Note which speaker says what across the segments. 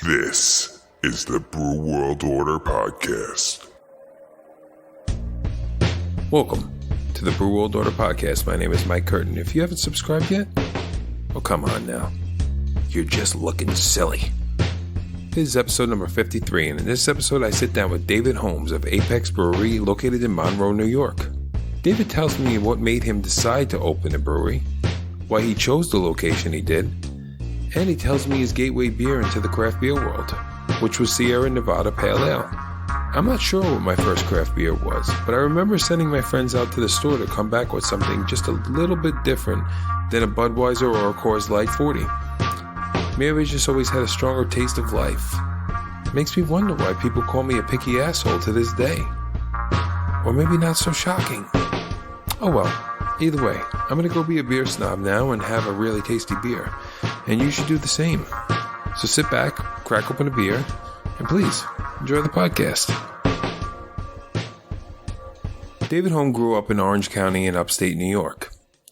Speaker 1: This is the Brew World Order Podcast.
Speaker 2: Welcome to the Brew World Order Podcast. My name is Mike Curtin. If you haven't subscribed yet, oh, come on now. You're just looking silly. This is episode number 53, and in this episode I sit down with David Holm of Apex Brewery located in Monroe, New York. David tells me what made him decide to open a brewery, why he chose the location he did, and he tells me his gateway beer into the craft beer world, which was Sierra Nevada Pale Ale. I'm not sure what my first craft beer was, but I remember sending my friends out to the store to come back with something just a little bit different than a Budweiser or a Coors Light 40. Maybe I just always had a stronger taste of life. It makes me wonder why people call me a picky asshole to this day. Or maybe not so shocking. Oh well, either way, I'm going to go be a beer snob now and have a really tasty beer. And you should do the same. So sit back, crack open a beer, and please, enjoy the podcast. David Holm grew up in Orange County in upstate New York.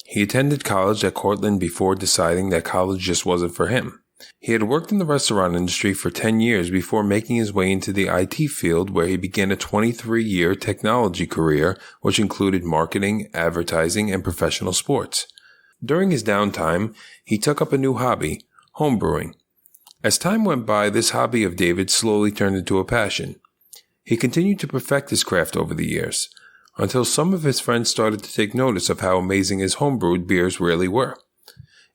Speaker 2: He attended college at Cortland before deciding that college just wasn't for him. He had worked in the restaurant industry for 10 years before making his way into the IT field, where he began a 23-year technology career, which included marketing, advertising, and professional sports. During his downtime, he took up a new hobby, homebrewing. As time went by, this hobby of David slowly turned into a passion. He continued to perfect his craft over the years, until some of his friends started to take notice of how amazing his homebrewed beers really were.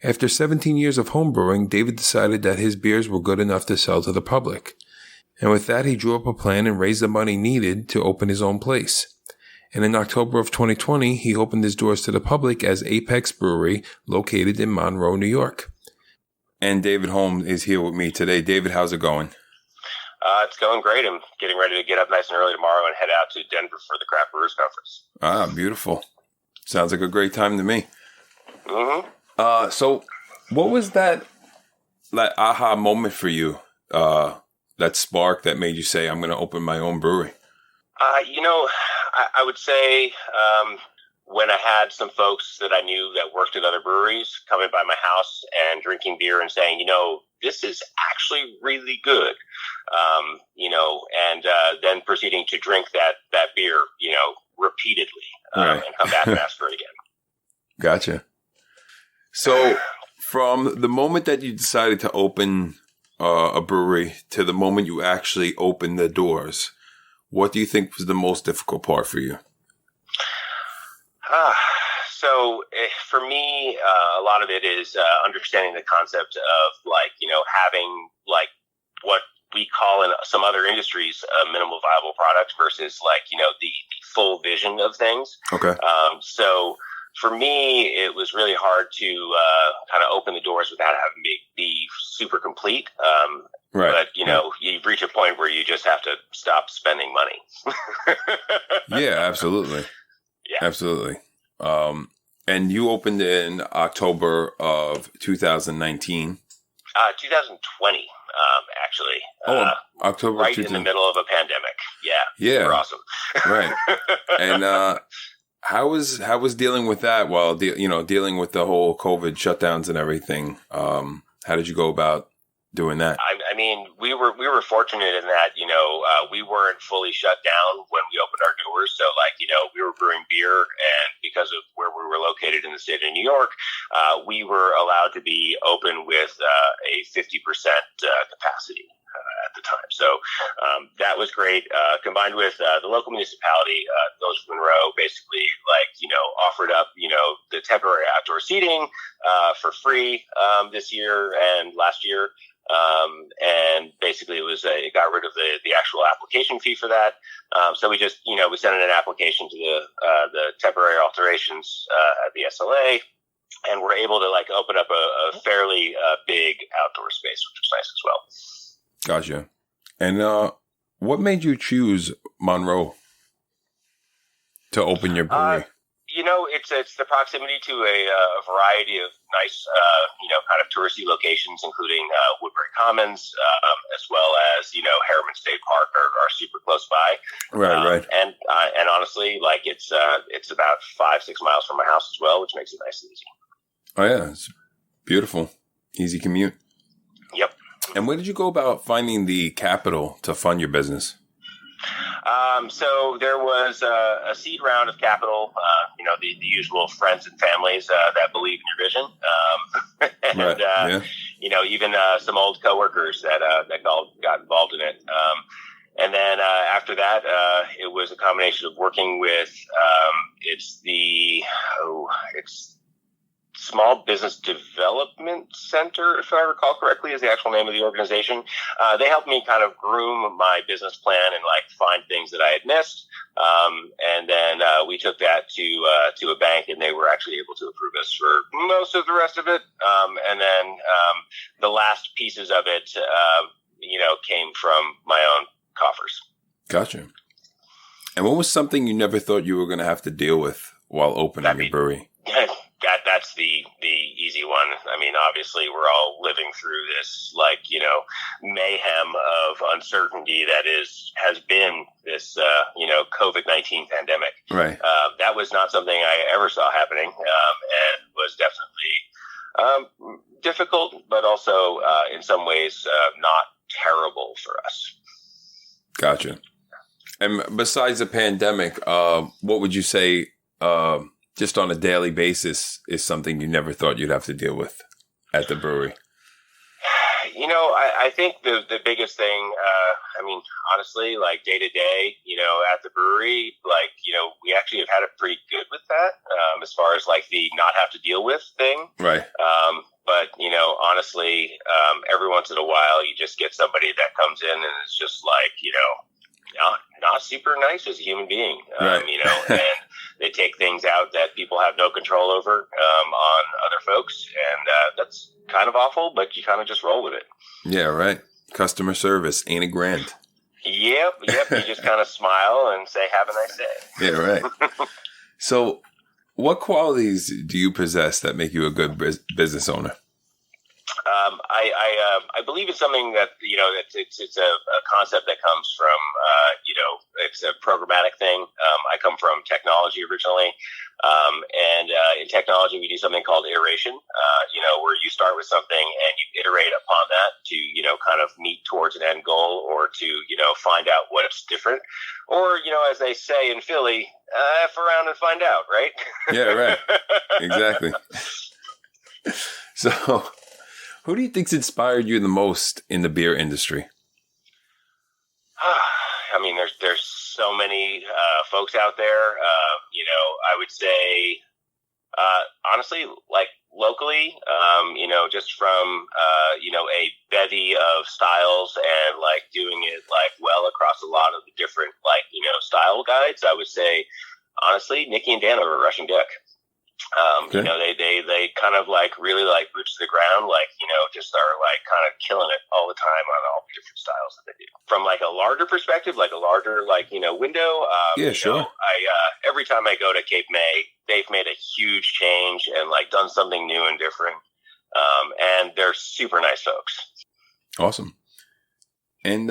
Speaker 2: After 17 years of homebrewing, David decided that his beers were good enough to sell to the public. And with that, he drew up a plan and raised the money needed to open his own place. And in October of 2020, he opened his doors to the public as Apex Brewery, located in Monroe, New York. And David Holm is here with me today. David, how's it going?
Speaker 3: It's going great. I'm getting ready to get up nice and early tomorrow and head out to Denver for the Craft Brewers Conference.
Speaker 2: Ah, beautiful. Sounds like a great time to me.
Speaker 3: Mm-hmm.
Speaker 2: So what was that aha moment for you, that spark that made you say, I'm going to open my own brewery?
Speaker 3: I would say when I had some folks that I knew that worked at other breweries coming by my house and drinking beer and saying, this is actually really good, and then proceeding to drink that beer, repeatedly,
Speaker 2: right.
Speaker 3: And come back and ask for it again.
Speaker 2: Gotcha. So from the moment that you decided to open a brewery to the moment you actually opened the doors, what do you think was the most difficult part for you?
Speaker 3: So for me, a lot of it is understanding the concept of having what we call in some other industries a minimal viable product versus the full vision of things.
Speaker 2: Okay.
Speaker 3: So for me, it was really hard to kind of open the doors without having to be super complete.
Speaker 2: Right.
Speaker 3: But, you reach a point where you just have to stop spending money.
Speaker 2: Yeah, absolutely.
Speaker 3: Yeah.
Speaker 2: Absolutely. And you opened in October of 2019.
Speaker 3: 2020, actually.
Speaker 2: October.
Speaker 3: Right in the middle of a pandemic. Yeah. Super awesome.
Speaker 2: Right. And how was dealing with that while dealing with the whole COVID shutdowns and everything? How did you go about doing that?
Speaker 3: I mean, we were fortunate in that we weren't fully shut down when we opened our doors. So we were brewing beer, and because of where we were located in the state of New York, we were allowed to be open with a 50% capacity at the time. So that was great. Combined with the local municipality, Village of Monroe, basically offered up the temporary outdoor seating for free this year and last year. And basically it got rid of the actual application fee for that. So we just, we sent in an application to the temporary alterations at the SLA, and we're able to open up a fairly big outdoor space, which was nice as well.
Speaker 2: Gotcha. And what made you choose Monroe to open your brewery?
Speaker 3: It's the proximity to a variety of nice, kind of touristy locations, including Woodbury Commons, as well as Harriman State Park are super close by.
Speaker 2: Right.
Speaker 3: And honestly, it's about 5-6 miles from my house as well, which makes it nice and easy.
Speaker 2: Oh yeah, it's beautiful, easy commute.
Speaker 3: Yep.
Speaker 2: And where did you go about finding the capital to fund your business?
Speaker 3: So there was a seed round of capital, the usual friends and families that believe in your vision, and
Speaker 2: right.
Speaker 3: even some old coworkers that got involved in it. And then after that, it was a combination of working with it's Small Business Development Center, if I recall correctly, is the actual name of the organization. They helped me kind of groom my business plan and find things that I had missed. And then we took that to a bank, and they were actually able to approve us for most of the rest of it. And then the last pieces of it, came from my own coffers.
Speaker 2: Gotcha. And what was something you never thought you were going to have to deal with while opening your brewery?
Speaker 3: That's the easy one. I mean, obviously, we're all living through this, mayhem of uncertainty that has been this, COVID-19 pandemic.
Speaker 2: Right.
Speaker 3: That was not something I ever saw happening, and was definitely difficult, but also in some ways not terrible for us.
Speaker 2: Gotcha. And besides the pandemic, what would you say, just on a daily basis, is something you never thought you'd have to deal with at the brewery?
Speaker 3: I think the biggest thing, honestly, day to day, at the brewery, we actually have had it pretty good with that, as far as the not have to deal with thing.
Speaker 2: Right.
Speaker 3: But, honestly, every once in a while, you just get somebody that comes in and it's just not super nice as a human being,
Speaker 2: right.
Speaker 3: And they take things out that people have no control over on other folks, and that's kind of awful, but you kind of just roll with it.
Speaker 2: Yeah, right. Customer service ain't a grand.
Speaker 3: Yep. You just kind of smile and say, "Have a nice day."
Speaker 2: Yeah, right. So, what qualities do you possess that make you a good business owner?
Speaker 3: I believe it's something that, it's a concept that comes from, it's a programmatic thing. I come from technology originally. And in technology, we do something called iteration, where you start with something and you iterate upon that to, kind of meet towards an end goal, or to, find out what's different. Or, as they say in Philly, F around and find out, right?
Speaker 2: Yeah, right. Exactly. So, who do you think's inspired you the most in the beer industry?
Speaker 3: I mean, there's so many folks out there. I would say, honestly, locally, just from a bevy of styles and doing it well across a lot of the different style guides. I would say, honestly, Nikki and Dan over at Rushing Duck.
Speaker 2: Okay.
Speaker 3: They kind of really boots to the ground, just are kind of killing it all the time on all the different styles that they do. From a larger perspective, a larger window.
Speaker 2: Yeah, sure.
Speaker 3: Every time I go to Cape May, they've made a huge change and done something new and different. And they're super nice folks.
Speaker 2: Awesome. And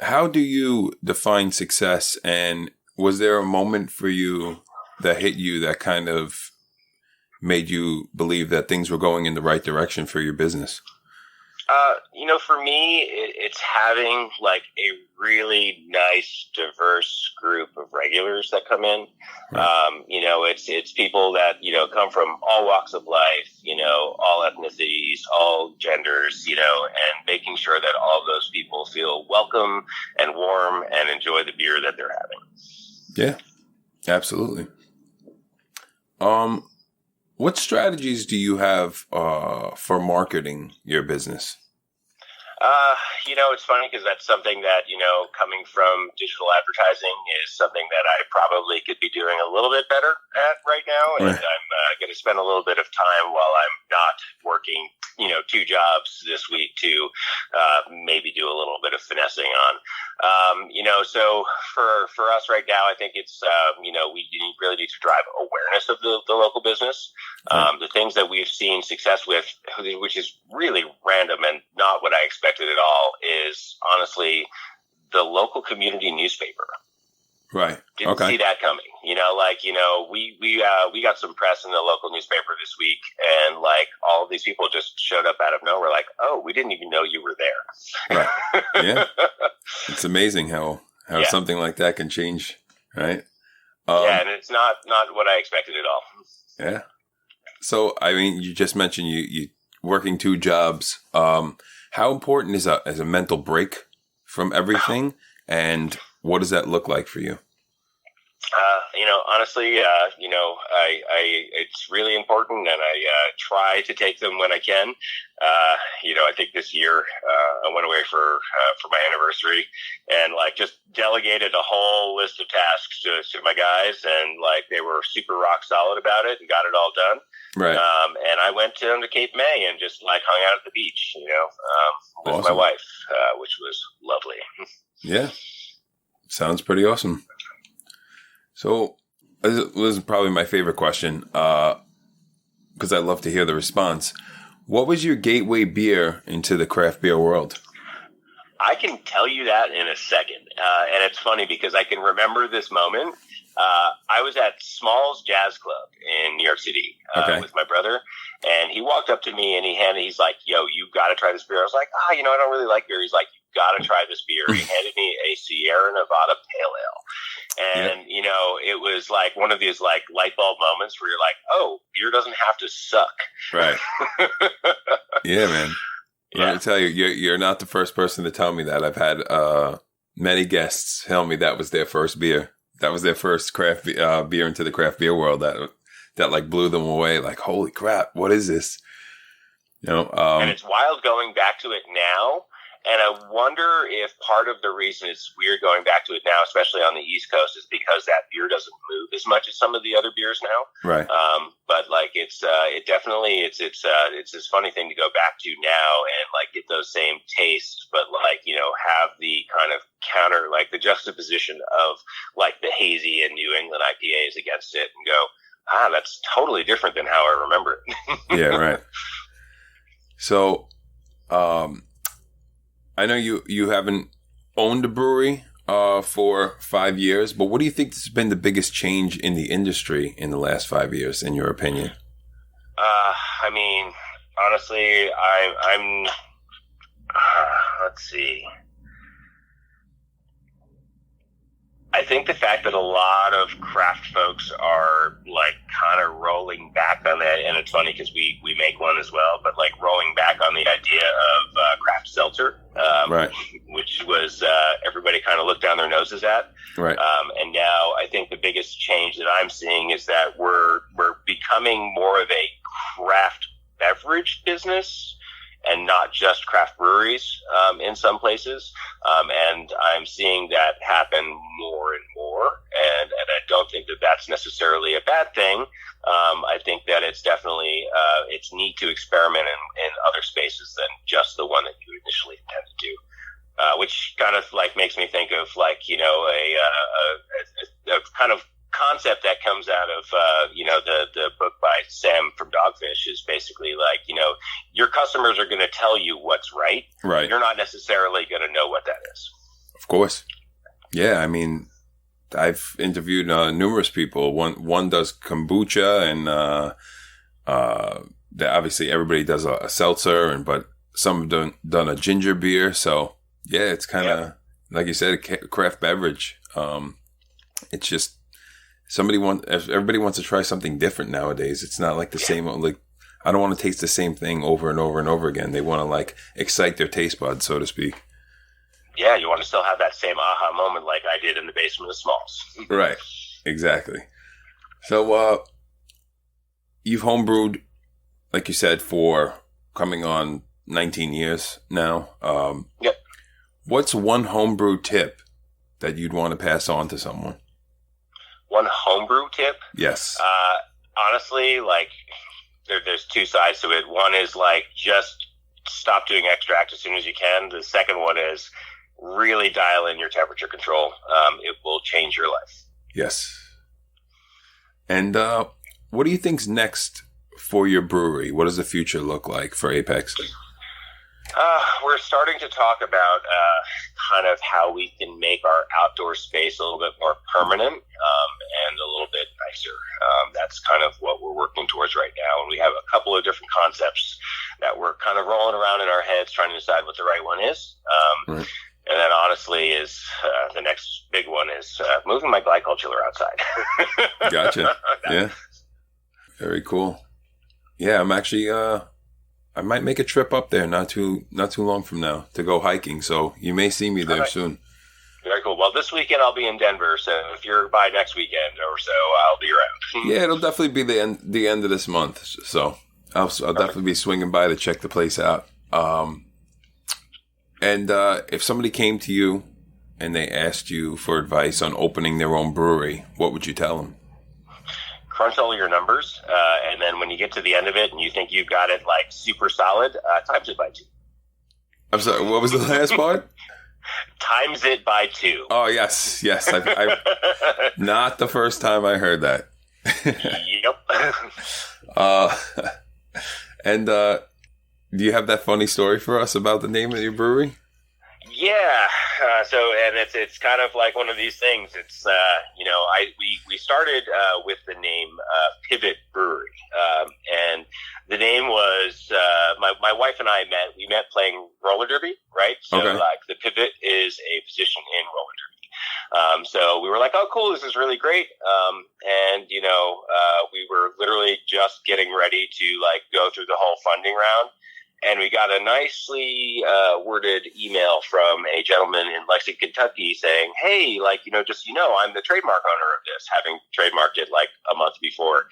Speaker 2: how do you define success? And was there a moment for you that hit you that kind of made you believe that things were going in the right direction for your business?
Speaker 3: For me, it's having a really nice, diverse group of regulars that come in. Right. It's people that, come from all walks of life, all ethnicities, all genders, and making sure that all of those people feel welcome and warm and enjoy the beer that they're having.
Speaker 2: Yeah, absolutely. What strategies do you have for marketing your business?
Speaker 3: It's funny because that's something that, coming from digital advertising is something that I probably could be doing a little bit better at right now. And I'm going to spend a little bit of time while I'm not working, 2 jobs this week to maybe do a little bit of finessing on. So for us right now, I think it's, we really need to drive awareness of the local business. The things that we've seen success with, which is really random and not what I expected at all, is honestly the local community newspaper.
Speaker 2: Right.
Speaker 3: Didn't see that coming. We got some press in the local newspaper this week, and like all of these people just showed up out of nowhere. Like, oh, we didn't even know you were there.
Speaker 2: Right. Yeah. It's amazing how something like that can change. Right.
Speaker 3: And it's not what I expected at all.
Speaker 2: Yeah. So, I mean, you just mentioned you working 2 jobs. How important is a mental break from everything, and what does that look like for you?
Speaker 3: Honestly, it's really important, and I try to take them when I can. I think this year I went away for my anniversary, and like just delegated a whole list of tasks to my guys, and like they were super rock solid about it and got it all done.
Speaker 2: Right.
Speaker 3: And I went to Cape May and just like hung out at the beach, with
Speaker 2: awesome.
Speaker 3: my wife, which was lovely.
Speaker 2: Yeah. Sounds pretty awesome. So this is probably my favorite question, because I love to hear the response. What was your gateway beer into the craft beer world?
Speaker 3: I can tell you that in a second. And it's funny because I can remember this moment. I was at Small's Jazz Club in New York City with my brother, and he walked up to me and he's like, yo, you got to try this beer. I was like, I don't really like beer. He's like, you got to try this beer. He handed me a Sierra Nevada Pale Ale. And, it was like one of these like light bulb moments where you're like, oh, beer doesn't have to suck.
Speaker 2: Right. Yeah, man.
Speaker 3: Yeah.
Speaker 2: Let me tell you, you're not the first person to tell me that. I've had many guests tell me that was their first beer. That was their first craft beer into the craft beer world that like blew them away. Like, holy crap, what is this?
Speaker 3: And it's wild going back to it now. And I wonder if part of the reason it's weird going back to it now, especially on the East Coast, is because that beer doesn't move as much as some of the other beers now.
Speaker 2: Right.
Speaker 3: But like it's this funny thing to go back to now and like get those same tastes, but like have the kind of counter, like the juxtaposition of like the hazy and New England IPAs against it, and go, that's totally different than how I remember it.
Speaker 2: Yeah. Right. So, I know you haven't owned a brewery for 5 years, but what do you think has been the biggest change in the industry in the last 5 years, in your opinion?
Speaker 3: I mean, honestly, I'm let's see. I think the fact that a lot of craft folks are like kind of rolling back on that, and it's funny because we make one as well, but like rolling back on the idea of craft seltzer,
Speaker 2: right,
Speaker 3: which was everybody kind of looked down their noses at,
Speaker 2: right.
Speaker 3: And now I think the biggest change that I'm seeing is that we're becoming more of a craft beverage business, and not just craft breweries in some places. And I'm seeing that happen more and more. And I don't think that that's necessarily a bad thing. I think that it's definitely, it's neat to experiment in other spaces than just the one that you initially intended to. Which kind of like makes me think of like, a kind of concept that comes out of the book by Sam from Dogfish is basically like, your customers are going to tell you what's right. You're not necessarily going to know what that is.
Speaker 2: Of course. Yeah, I mean, I've interviewed numerous people. One does kombucha, and obviously everybody does a seltzer, but some have done a ginger beer. So yeah, it's kind of like you said, a craft beverage. It's just everybody wants to try something different nowadays. It's not like the same. Like, I don't want to taste the same thing over and over and over again. They want to like excite their taste buds, so to speak.
Speaker 3: Yeah, you want to still have that same aha moment like I did in the basement of Smalls.
Speaker 2: Right. Exactly. So, you've homebrewed, like you said, for coming on 19 years now.
Speaker 3: Yep.
Speaker 2: What's one homebrew tip that you'd want to pass on to someone?
Speaker 3: One homebrew tip?
Speaker 2: Yes.
Speaker 3: Honestly, like, there's two sides to it. One is, like, just stop doing extract as soon as you can. The second one is really dial in your temperature control. It will change your life.
Speaker 2: Yes. And what do you think's next for your brewery? What does the future look like for Apex?
Speaker 3: We're starting to talk about kind of how we can make our outdoor space a little bit more permanent and a little bit nicer. That's kind of what we're working towards right now. And we have a couple of different concepts that we're kind of rolling around in our heads trying to decide what the right one is. Right. And then honestly is the next big one is moving my glyculture outside.
Speaker 2: Gotcha. Yeah. Very cool. Yeah, I'm actually I might make a trip up there not too long from now to go hiking. So you may see me there soon.
Speaker 3: Very cool. Well, this weekend I'll be in Denver, so if you're by next weekend or so, I'll be around.
Speaker 2: Yeah, it'll definitely be the end of this month. So I'll definitely be swinging by to check the place out. And if somebody came to you and they asked you for advice on opening their own brewery, what would you tell them?
Speaker 3: Crunch all your numbers, and then when you get to the end of it and you think you've got it like super solid, times it by 2.
Speaker 2: I'm sorry, what was the last part?
Speaker 3: Times it by 2.
Speaker 2: Oh, yes. I not the first time I heard that.
Speaker 3: Yep.
Speaker 2: And do you have that funny story for us about the name of your brewery?
Speaker 3: Yeah. And it's kind of like one of these things. It's we started with the name Pivot Brewery, and the name was my wife and I met. We met playing roller derby, right? So like the pivot is a position in roller derby. So we were like, oh, cool, this is really great. And we were literally just getting ready to like go through the whole funding round. And we got a nicely worded email from a gentleman in Lexington, Kentucky saying, hey, I'm the trademark owner of this, having trademarked it like a month before.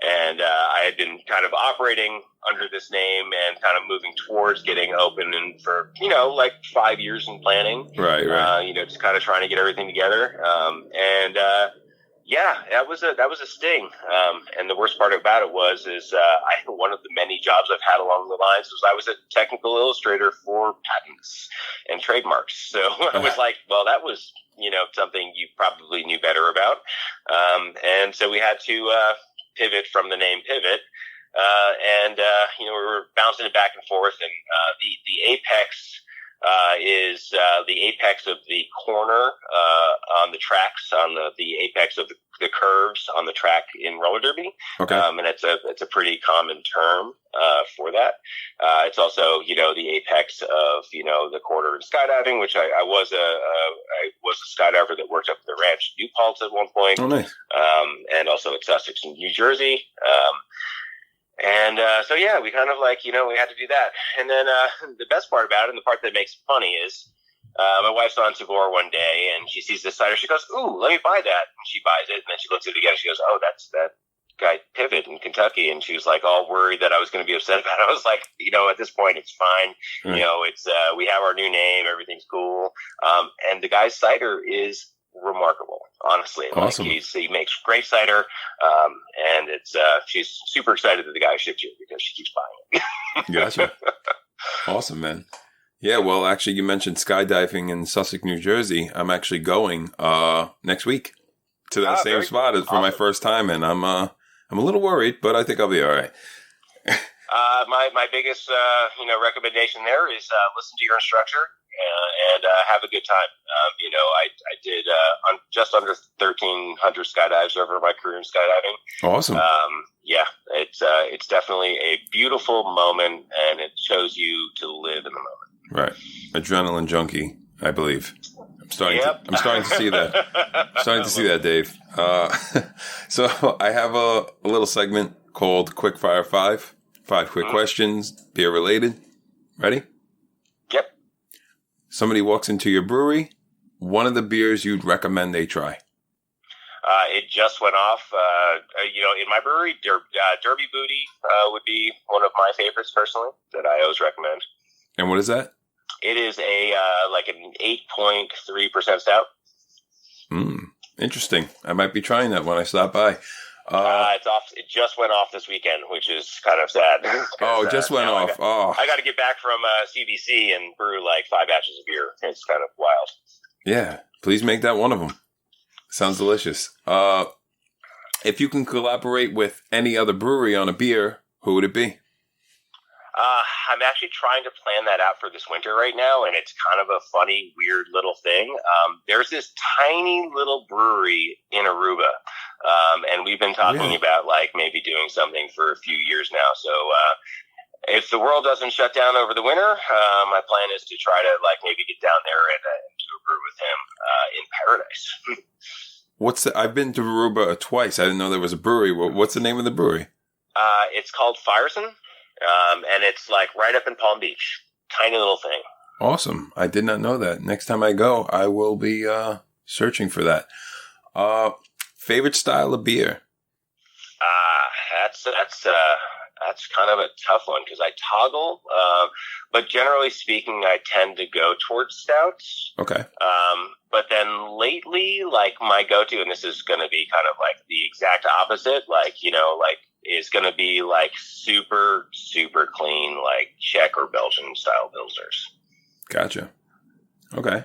Speaker 3: And I had been kind of operating under this name and kind of moving towards getting open and for, 5 years in planning. Right. Just kind of trying to get everything together. Yeah, that was a sting. And the worst part about it was one of the many jobs I've had along the lines was I was a technical illustrator for patents and trademarks. So I was like, well, that was, something you probably knew better about. And so we had to pivot from the name Pivot. We were bouncing it back and forth. And the apex is the apex of the corner on the tracks, on the apex of the curves on the track in roller derby. Okay. And it's a pretty common term for that. It's also the apex of the quarter in skydiving, which I was a skydiver that worked up at the ranch New Paltz at one point. Oh, nice. And also at Sussex in New Jersey. So yeah, we kind of we had to do that. And then the best part about it, and the part that makes it funny, is my wife's on Tavor one day, and she sees this cider. She goes, ooh, let me buy that. And she buys it, and then she looks at it again, and she goes, oh, that's that guy Pivot in Kentucky. And she was like all worried that I was going to be upset about it. I was like, at this point, it's fine. Mm. It's we have our new name. Everything's cool. And the guy's cider is remarkable, honestly. Awesome. He makes great cider, and it's she's super excited that the guy shipped you because she keeps buying it.
Speaker 2: Gotcha. Awesome, man. Yeah, well, actually, you mentioned skydiving in Sussex, New Jersey. I'm actually going next week to that same spot as for my first time, and I'm a little worried, but I think I'll be all right.
Speaker 3: My biggest recommendation there is listen to your instructor. And have a good time. I did just under 1,300 skydives over my career in skydiving. Awesome. Yeah, it's definitely a beautiful moment, and it shows you to live in the moment.
Speaker 2: Right, adrenaline junkie, I believe. I'm starting to see that. I'm starting to see that, Dave. So I have a little segment called Quick Fire 5. 5 quick questions, beer related. Ready?
Speaker 3: Yep.
Speaker 2: Somebody walks into your brewery. One of the beers you'd recommend they try.
Speaker 3: It just went off. In my brewery, Derby Booty would be one of my favorites personally that I always recommend.
Speaker 2: And what is that?
Speaker 3: It is an 8.3% stout.
Speaker 2: Interesting. I might be trying that when I stop by.
Speaker 3: It's off. It just went off this weekend, which is kind of sad.
Speaker 2: Oh, it just went off.
Speaker 3: I got to get back from CBC and brew like 5 batches of beer. It's kind of wild.
Speaker 2: Yeah, please make that one of them. Sounds delicious. If you can collaborate with any other brewery on a beer, who would it be?
Speaker 3: I'm actually trying to plan that out for this winter right now, and it's kind of a funny, weird little thing. There's this tiny little brewery in Aruba, and we've been talking about like maybe doing something for a few years now. So if the world doesn't shut down over the winter, my plan is to try to like maybe get down there and do a brew with him in paradise.
Speaker 2: I've been to Aruba twice. I didn't know there was a brewery. What's the name of the brewery?
Speaker 3: It's called Fireson, and it's like right up in Palm Beach. Tiny little thing. Awesome.
Speaker 2: I did not know that. Next time I go, I will be searching for that. Favorite style of beer?
Speaker 3: That's kind of a tough one because I toggle. But generally speaking, I tend to go towards stouts.
Speaker 2: Okay.
Speaker 3: But then lately, like my go-to, and this is going to be kind of like the exact opposite, is going to be like super, super clean, like Czech or Belgian style pilsners.
Speaker 2: Gotcha. Okay.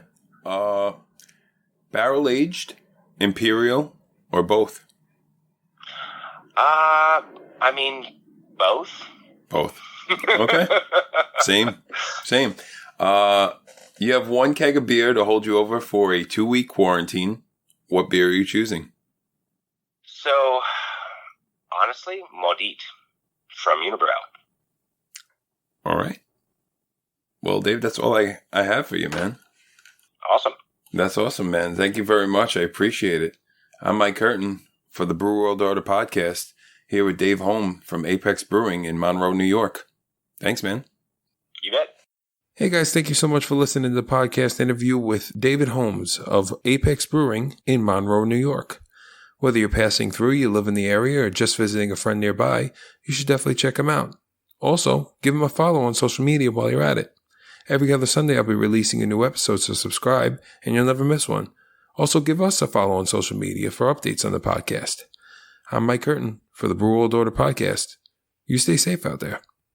Speaker 2: Barrel aged, Imperial, or both?
Speaker 3: I mean, both.
Speaker 2: Both. Okay. Same. You have one keg of beer to hold you over for a 2-week quarantine. What beer are you choosing?
Speaker 3: So, honestly, Maudit from Unibrow.
Speaker 2: All right. Well, Dave, that's all I have for you, man.
Speaker 3: Awesome.
Speaker 2: That's awesome, man. Thank you very much. I appreciate it. I'm Mike Curtin for the Brew World Order podcast, here with Dave Holm from Apex Brewing in Monroe, New York. Thanks, man.
Speaker 3: You bet.
Speaker 2: Hey, guys. Thank you so much for listening to the podcast interview with David Holmes of Apex Brewing in Monroe, New York. Whether you're passing through, you live in the area, or just visiting a friend nearby, you should definitely check him out. Also, give him a follow on social media while you're at it. Every other Sunday, I'll be releasing a new episode, so subscribe, and you'll never miss one. Also, give us a follow on social media for updates on the podcast. I'm Mike Curtin for the Brew World Order podcast. You stay safe out there.